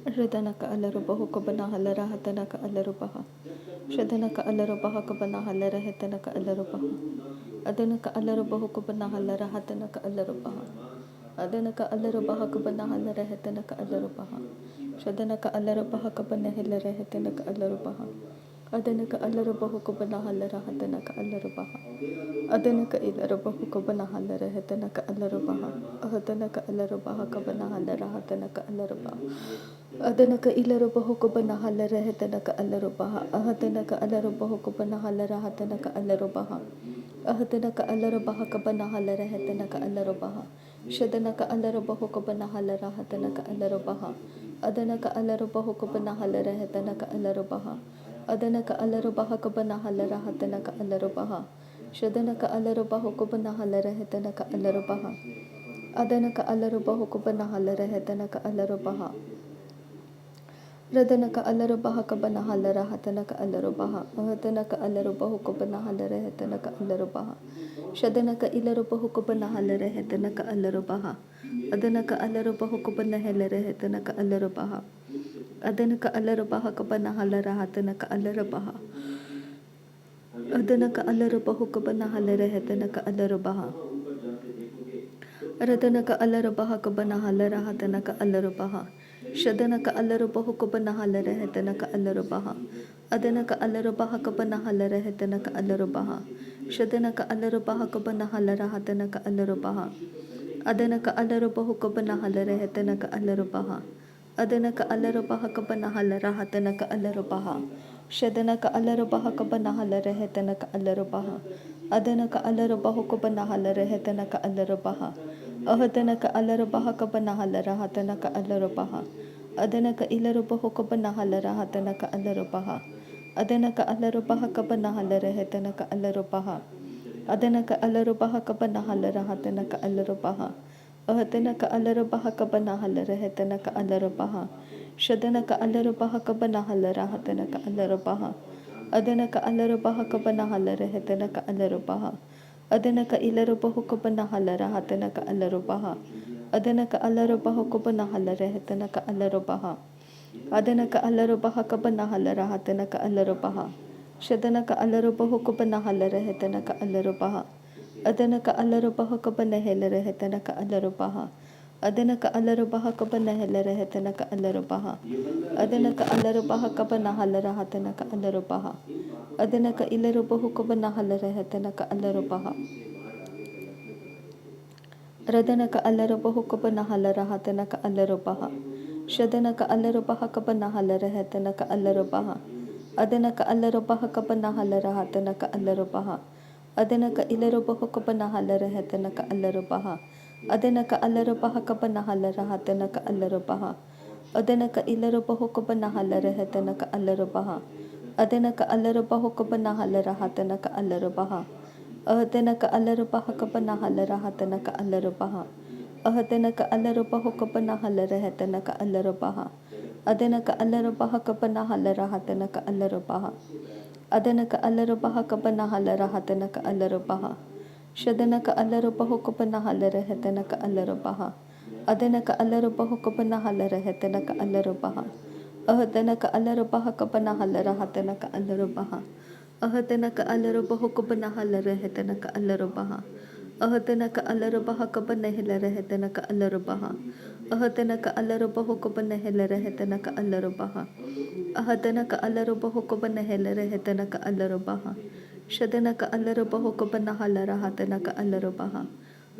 Ridanaka alarubahuka banahala rahatanaka alarubaha. Shadanaka alarubaha kabanahala rahatanaka alarubaha. Adanaka alarubahuka banahala rahatanaka alarubaha. Adanaka alarubaha kabanahala rahatanaka alarubaha. Shadanaka alarubaha kabanahila rahatanaka alarubaha. Adanaka alarubahuka banahala rahatanaka alarubaha. Adanaka ilarubahuka banahala rahatanaka alarubaha. Adanaka alarubaha kabanahala rahatanaka alarubaha. Adanaka ilarubahuka banahala rahatanaka alarubaha. Ahadanaka alarubahuka banahala rahatanaka alarubaha. Ahadanaka alarubaha kabanahala rahatanaka alarubaha. Shadanaka alarubahuka banahala rahatanaka alarubaha. Adanaka alarubahuka banahala rahatanaka alarubaha. Adanaka alarubaha kabanahala rahatanaka alarubaha. Shadanaka alarubahuka banahala rahatanaka alarubaha. Adanaka alarubahuka banahala rahatanaka alarubaha. Radanaka alarubaha kabanahala rahatanaka alarubaha. Ahadanaka alarubahuka banahala rahatanaka alarubaha. Shadanaka ilarubahuka banahala rahatanaka alarubaha. Adanaka alarubahuka banahala rahatanaka alarubaha. Adanaka alarubaha kabanahala rahatanaka alarubaha. Adanaka alarubahuka banahala rahatanaka alarubaha. Radanaka alarubaha kabanahala rahatanaka alarubaha. Shadanaka alarubahuka banahala rahatanaka alarubaha. Adanaka alarubaha kabanahala rahatanaka alarubaha. Shadanaka alarubaha kabanahala rahatanaka alarubaha. Adanaka alarubahuka banahala rahatanaka alarubaha. Adanaka alarubaha kabanahala rahatanaka alarubaha. Shadanaka alarubaha kabanahala rahatanaka alarubaha. Adanaka alarubahuka banahala rahatanaka alarubaha. Ahadanaka alarubaha kabanahala rahatanaka alarubaha. Adanaka ilarubahuka banahala rahatanaka alarubaha. Adanaka alarubaha kabanahala rahatanaka alarubaha. Adanaka alarubaha kabanahala rahatanaka alarubaha. Ahadanaka alarubaha kabanahala rahatanaka alarubaha. Shadanaka alarubaha kabanahala rahatanaka alarubaha. Adanaka alarubaha kabanahala rahatanaka alarubaha. Adanaka ilarubahuka banahala rahatanaka alarubaha. Adanaka alarubahuka banahala rahatanaka alarubaha. Adanaka alarubaha kabanahala rahatanaka alarubaha. Shadanaka alarubahuka banahala rahatanaka alarubaha. Adanaka alarubaha kabanahela rahatanaka alarubaha. Adanaka alarubaha kabanahela rahatanaka alarubaha. Adanaka alarubaha kabanahala rahatanaka alarubaha. Adanaka ilarubahuka banahala rahatanaka alarubaha. Radanaka alarubahuka banahala rahatanaka alarubaha. Shadanaka alarubaha kabanahala rahatanaka alarubaha. Adanaka alarubaha kabanahala rahatanaka alarubaha. Adanaka ilarubahuka banahala rahatanaka alarubaha. Adanaka alarubaha kabanahala rahatanaka alarubaha. Adanaka ilarubahuka banahala rahatanaka alarubaha. Adanaka alarubahuka banahala rahatanaka alarubaha. Ahadanaka alarubaha kabanahala rahatanaka alarubaha. Ahadanaka alarubahuka banahala rahatanaka alarubaha. Adanaka alarubaha kabanahala rahatanaka alarubaha. Adanaka alarubaha kabanahala rahatanaka alarubaha. Shadanaka alarubahuka banahala rahatanaka alarubaha. Adanaka alarubahuka banahala rahatanaka alarubaha. Ahadanaka alarubaha kabanahala rahatanaka alarubaha. Ahadanaka alarubahuka banahala rahatanaka alarubaha. Ahadanaka alarubaha kabanahila rahatanaka alarubaha. Ahadanaka alarubahuka banahila rahatanaka alarubaha. Ahadanaka alarubahuka banahila rahatanaka alarubaha. Shadanaka alarubahuka banahala rahatanaka alarubaha.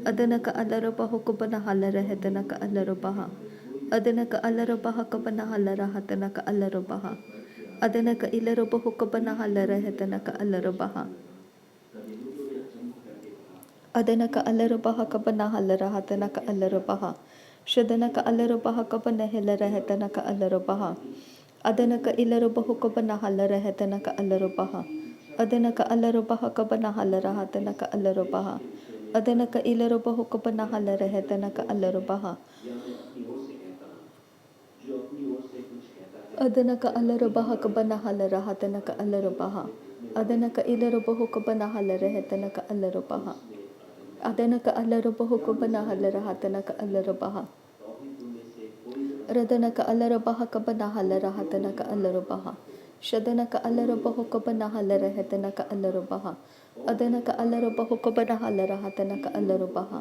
Adanaka alarubahuka banahala rahatanaka alarubaha. Adanaka alarubaha kabanahala rahatanaka alarubaha. Adanaka ilarubahuka banahala rahatanaka alarubaha. Adanaka alarubaha kabanahala rahatanaka alarubaha. Shadanaka alarubaha kabanahila rahatanaka alarubaha. Adanaka ilarubahuka banahala rahatanaka alarubaha. Adanaka alarubaha kabanahala rahatanaka alarubaha. Adanaka ilarubahuka banahala rahatanaka alarubaha. Adanaka alarubaha kabanahala rahatanaka alarubaha. Adanaka ilarubahuka banahala rahatanaka alarubaha. Adanaka alarubahuka banahala rahatanaka alarubaha. Radana ka alara baha ka banahala rahatana ka alara baha. Shadana ka alara baho ka banahala rahatana ka alara baha. Adana ka alara baho ka banahala rahatana ka alara baha.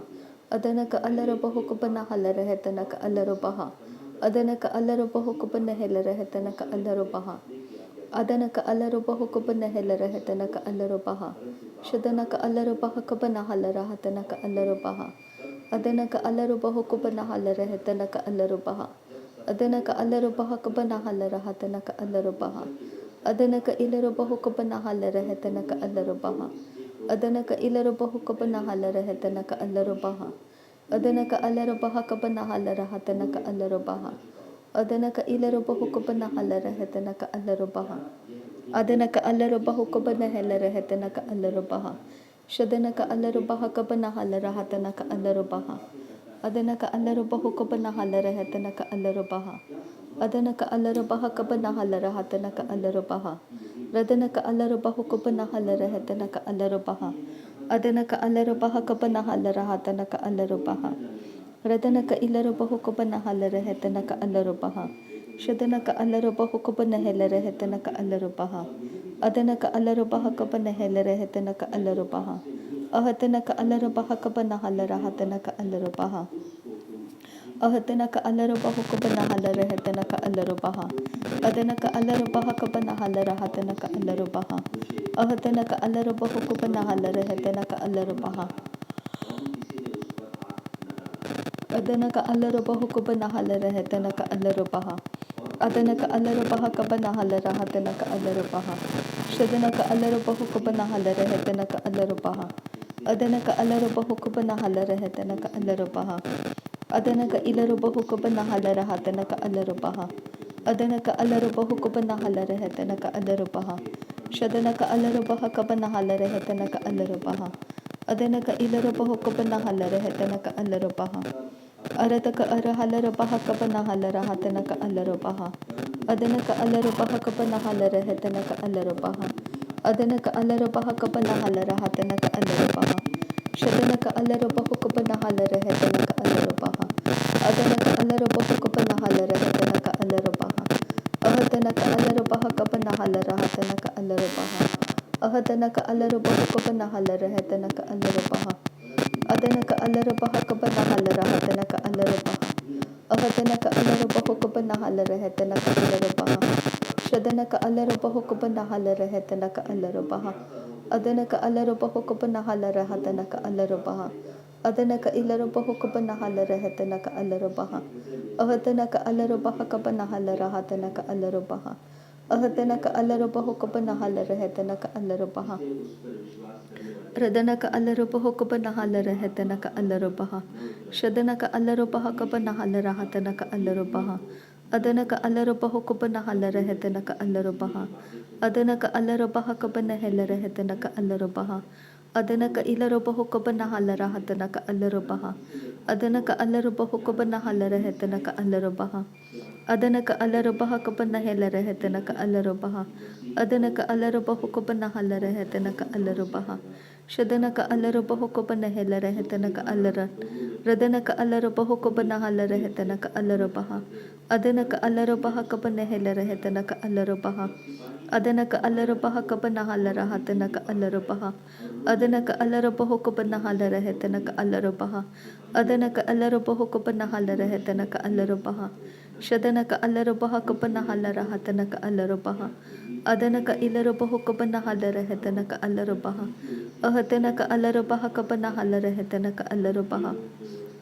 Adana ka alara baho ka banahala rahatana ka alara baha. Adana ka alara baho ka banahela rahatana ka alara baha. Adana ka alara baho ka banahela rahatana ka alara baha. Shadana ka alara baha ka banahala rahatana ka alara baha. Adana ka alara baho ka banahala rahatana ka alara baha. Adana ka alara baha ka banahala rahatana ka alara baha. Adana ka ilara baho ka banahala rahatana ka alara baha. Adana ka ilara baho ka banahala rahatana ka alara baha. Adana ka alara baha ka banahala rahatana ka alara baha. Adana ka ilara baho ka banahala rahatana ka alara baha. Adana ka alara baho ka banahala rahatana ka alara baha. Shadana ka alara baha ka banahala rahatana ka alara baha. Adana ka alara baho ka banahala rahatana ka alara baha. Adana ka alara baha ka banahala rahatana ka alara baha. Radana ka alara baho ka banahala rahatana ka alara baha. Adana ka alara baha ka banahala rahatana ka alara baha. Radana ka ilara baho ka banahala rahatana ka alara baha. Shadana ka alara baho ka banahela rahatana ka alara baha. Adana ka alara baha ka banahela rahatana ka alara baha. Ahatana ka alara baha ka banahala rahatana ka alara baha. Ahatana ka alara baho ka banahala rahatana ka alara baha. Adana ka alara baha ka banahala rahatana ka alara baha. Ahatana ka alara baho ka banahala rahatana ka alara baha. Adana ka alara baho ka banahala rahatana ka alara baha. Adana ka alara baha ka banahala rahatana ka alara baha. Shadana ka alara baho ka banahala rahatana ka alara baha. Adana ka alara baho ka banahala rahatana ka alara baha. Adana ka ilara baho ka banahala rahatana ka alara baha. Adana ka alara baho ka banahala rahatana ka alara baha. Shadana ka alara baha ka banahala rahatana ka alara baha. Adana ka ilara baho ka banahala rahatana ka alara baha. Arata ka arahalara baha ka banahala rahatana ka alara baha. Adana ka alara baha ka banahala rahatana ka alara baha. Adana ka alara baha ka banahala rahatana ka alara baha. Shadana ka alara baho ka banahala rahatana ka alara baha. Adana ka alara baho ka banahala rahatana ka alara baha. Ahadana ka alara baha ka banahala rahatana ka alara baha. Ahadana ka alara baho ka banahala rahatana ka alara baha. Adana ka alara baha ka banahala rahatana ka alara baha. Ahadana ka alara baho ka banahala rahatana ka alara baha. Shadana ka alara baho ka banahala rahatana ka alara baha. Adana ka alara baho ka banahala rahatana ka alara baha. Adana ka ilara baho ka banahala rahatana ka alara baha. Ahadana ka alara baha ka banahala rahatana ka alara baha. Ahadana ka alara baho ka banahala rahatana ka alara baha. Radana ka alara baho ka banahala rahatana ka alara baha. Shadana ka alara baha ka banahala rahatana ka alara baha. Adana ka alara baho ka banahala rahatana ka alara baha. Adana ka alara baha ka banahela rahatana ka alara baha. Adana ka ilara baho ka banahala rahatana ka alara baha. Adana ka alara baho ka banahala rahatana ka alara baha. Adana ka alara baha ka banahela rahatana ka alara baha. Adana ka alara baho ka banahala rahatana ka alara baha. Shadana ka alara baho ka banahela rahatana ka alara. Radana ka alara baho ka banahala rahatana ka alara baha. Adana ka alara baha ka banahela rahatana ka alara baha. Adana ka alara baha ka banahala rahatana ka alara baha. Adana ka alara baho ka banahala rahatana ka alara baha. Adana ka alara baho ka banahala rahatana ka alara baha. Shadana ka alara baha ka banahala rahatana ka alara baha. Adana ka ilara baho ka banahala rahatana ka alara baha. Ahadana ka alara baha ka banahala rahatana ka alara baha.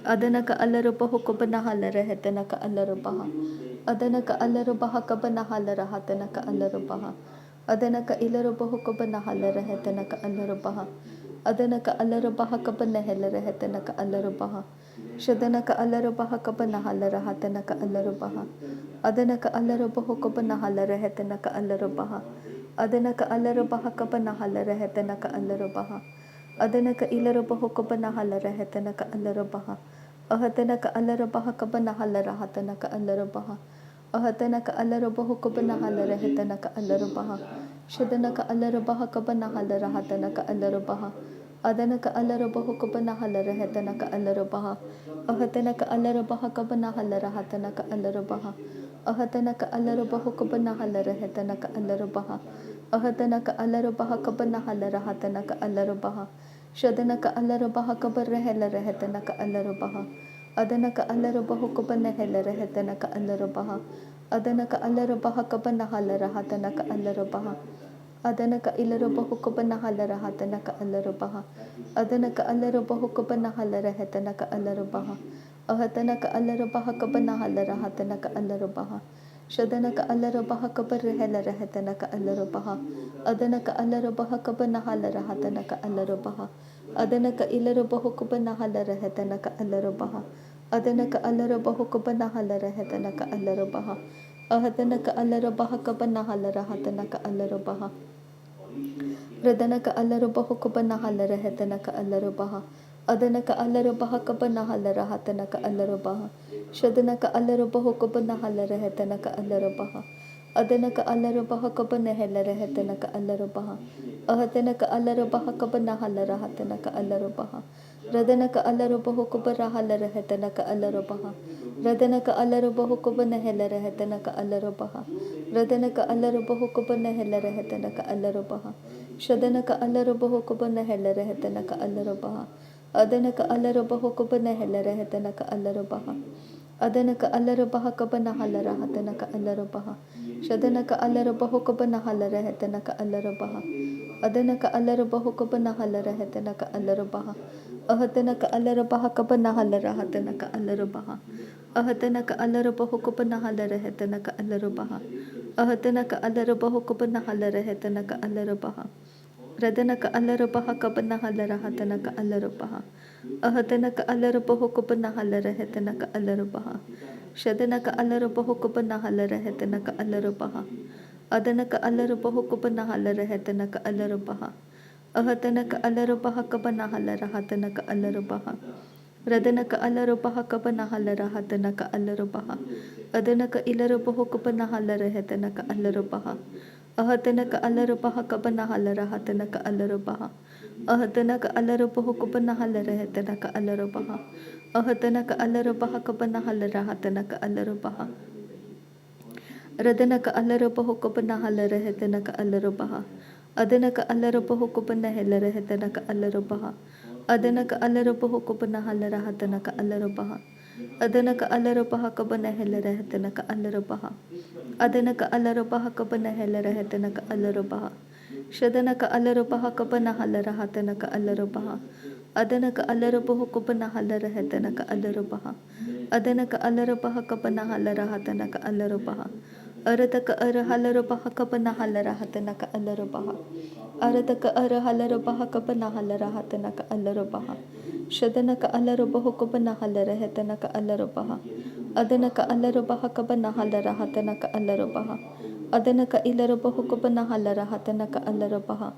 Adana ka alara baho ka banahala rahatana ka alara baha. Adana ka alara baha ka banahala rahatana ka alara baha. Adana ka ilara baho ka banahala rahatana ka alara baha. Adana ka alara baha ka banahela rahatana ka alara baha. Shadana ka alara baha ka banahala rahatana ka alara baha. Adana ka alara baho ka banahala rahatana ka alara baha. Adana ka alara baha ka banahala rahatana ka alara baha. Adana ka ilara baho ka banahala rahatana ka alara baha. Ahadana ka alara baha ka banahala rahatana ka alara baha. Ahadana ka alara baho ka banahala rahatana ka alara baha. Shadana ka alara baha ka banahala rahatana ka alara baha. Adanaka Alarabaha Kabanahala Rehetanaka Alarabaha. Ahatanaka Alarabaha Kabanahala Rahatanaka Alarabaha. Ahatanaka Alarabaha Kabanahala Rehetanaka Alarabaha. Ahatanaka Alarabaha Kabanahala Rahatanaka Alarabaha. Shadanaka Alarabaha Kabarehela Rehetanaka Alarabaha. Adanaka Alarabaha Kabanahela Rehetanaka Alarabaha. Adanaka Alarabaha Kabanahala Rahatanaka Alarabaha. Adanaka Ilarabahu Kabanahala Rahatanaka Alarabaha. Adanaka Alarabahu Kabanahala Rahatanaka Alarabaha. Ahatanaka Alarabaha Kabanahala Rahatanaka Alarabaha. Shadanaka Alarabaha Kabarehela Rahatanaka Alarabaha. Adanaka Alarabaha Kabanahala Rahatanaka Alarabaha. Adanaka Ilarabahu Kabanahala Rahatanaka Alarabaha. Adanaka Alarabahu Kabanahala Rahatanaka Alarabaha. Ahatanaka Alarabaha Kabanahala Rahatanaka Alarabaha. Radanaka Alarabaha Kabanahala Rahatanaka Alarabaha. Adanaka Alarabaha Kabanahala Rahatanaka Alarabaha. Shadanaka Alarabaha Kabanahala Rahatanaka Alarabaha. Adanaka Alarabaha Kabanahela Rahatanaka Alarabaha. Ahatanaka Alarabaha Kabanahala Rahatanaka Alarabaha. Radanaka Alarabaha Kabarahala Rahatanaka Alarabaha. Radanaka Alarabaha Kabanahela Rahatanaka Alarabaha. Radanaka Alarabaha Kabanahela Rahatanaka Alarabaha. Shadanaka Alarabaha Kabanahela Rahatanaka Alarabaha. Adanaka Alarabaha Kabanahela Rahatanaka Alarabaha. Adanaka Alarabaha Kabanahala Rahatanaka Alarabaha. Shadanaka Alarabaha Kabanahala Rahatanaka Alarabaha. Adanaka Alarabaha Kabanahala Rahatanaka Alarabaha. Ahatanaka Alarabaha Kabanahala Rahatanaka Alarabaha. Ahatanaka Alarabaha Kabanahala Rahatanaka Alarabaha. Ahatanaka Alarabaha Kabanahala Rahatanaka Alarabaha. Radanaka Alarabaha Kabanahala Rahatanaka Alarabaha. Ahatanaka Alarabaha Kabanahala Rahatanaka Alarabaha. Shadanaka Alarabaha Kabanahala Rahatanaka Alarabaha. Adanaka Alarabaha Kabanahala Rahatanaka Alarabaha. Ahatanaka Alarabaha Kabanahala Rahatanaka Alarabaha. Radanaka Alarabaha Kabanahala Rahatanaka Alarabaha. Adanaka Ilarabaha Kabanahala Rahatanaka Alarabaha. Ahatanaka Alarabaha Kabanahala Rahatanaka Alarabaha. Ahatanaka Alarabaha Kabanahala Rahatanaka Alarabaha. Ahatanaka Alarabaha Kabanahala Rahatanaka Alarabaha. Radanaka Alarabaha Kabanahala Rahatanaka Alarabaha. Adanaka Alarabaha Kabanahela Rahatanaka Alarabaha. Adanaka Alarabaha Kabanahala Rahatanaka Alarabaha. Adanaka Alarabaha Kabanahela Rahatanaka Alarabaha. Adanaka Alarabaha Kabanahela Rahatanaka Alarabaha. Shadanaka Alarabaha Kabanahala Rahatanaka Alarabaha. Adanaka Alarabaha Kabanahala Rahatanaka Alarabaha. Adanaka Alarabaha Kabanahala Rahatanaka Alarabaha. Arataka Arahalarabaha Kabanahala Rahatanaka Alarabaha. Arataka Arahalarabaha Kabanahala Rahatanaka Alarabaha. Shadanaka Alarabaha Kabanahala Rahatanaka Alarabaha. Adanaka Alarabaha Kabanahala Rahatanaka Alarabaha. Adanaka Ilarabaha Kabanahala Rahatanaka Alarabaha.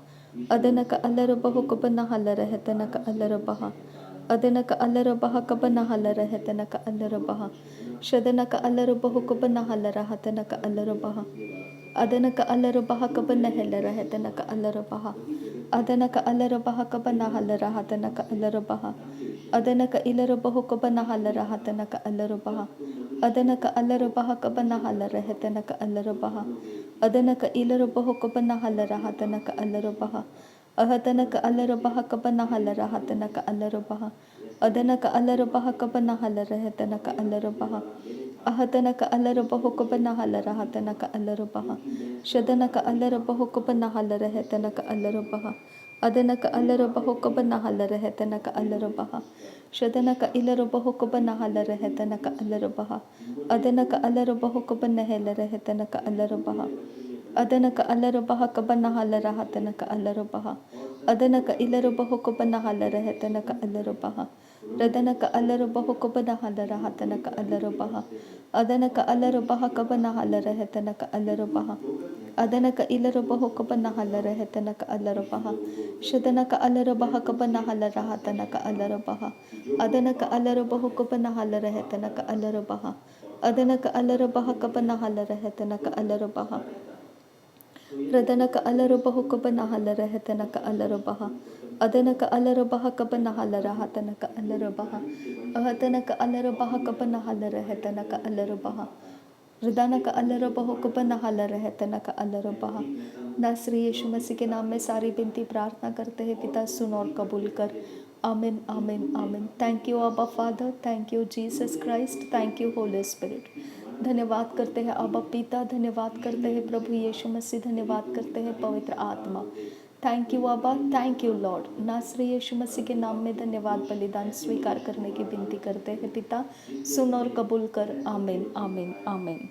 Adanaka Alarabaha Kabanahala Rahatanaka Alarabaha. Adanaka Alarabaha Kabanahala Rahatanaka Alarabaha. Shadanaka Alarabaha Kabanahala Rahatanaka Alarabaha. Adanaka Alarabaha Kabanahela Rahatanaka Alarabaha. Adanaka Alarabaha Kabanahala Rahatanaka Alarabaha. Adanaka Ilarabaha Kabanahala Rahatanaka Alarabaha. Adanaka Alarabaha Kabanahala Rahatanaka Alarabaha. Adanaka Ilarabaha Kabanahala Rahatanaka Alarabaha. Ahatanaka Alarabaha Kabanahala Rahatanaka Alarabaha. Adanaka Alarabaha Kabanahala Rahatanaka Alarabaha. Ahatanaka Alarabaha Kabanahala Rahatanaka Alarabaha. Shadanaka Alarabaha Kabanahala Rahatanaka Alarabaha. Adanaka Alarabaha Kabanahala Rahatanaka Alarabaha. Shadanaka Ilarabaha Kabanahala Rahatanaka Alarabaha. Adanaka Alarabaha Kabanahela Rahatanaka Alarabaha. Adanaka Alarabaha Kabanahala Rahatanaka Alarabaha. Adanaka Ilarabaha Kabanahala Rahatanaka Alarabaha. Radanaka Alarabaha Kabanahala Rahatanaka Alarabaha. Adanaka Alarabaha Kabanahala Rahatanaka Alarabaha. Adanaka Ilarabaha Kabanahala Rahatanaka Alarabaha. Shadanaka Alarabaha Kabanahala Rahatanaka Alarabaha. Adanaka Alarabaha Kabanahala Rahatanaka Alarabaha. Adanaka Alarabaha Kabanahala Rahatanaka Alarabaha. Radanaka Alarabaha Kabanahala Rahatanaka Alarabaha. Adanaka Alarabaha Kabanahalara Hatanaka Alarabaha Ahatanaka Alarabaha Kabanahalara Hetanaka Alarabaha हृदय का अल्लाह रबा को बना हल रहे तना का अल्लाह रबा नासरी यीशु मसीह के नाम में सारी विनती प्रार्थना करते हैं पिता सुन और कबूल कर आमीन आमीन आमीन थैंक यू आबा father thank you Jesus Christ thank you Holi spirit धन्यवाद करते हैं आबा पिता धन्यवाद करते हैं प्रभु यीशु मसीह धन्यवाद करते हैं पवित्र आत्मा थैंक यू आबा थैंक यू लॉर्ड नासरी यीशु मसीह के नाम में धन्यवाद बलिदान स्वीकार करने की विनती करते हैं पिता सुन और कबूल कर आमीन आमीन आमीन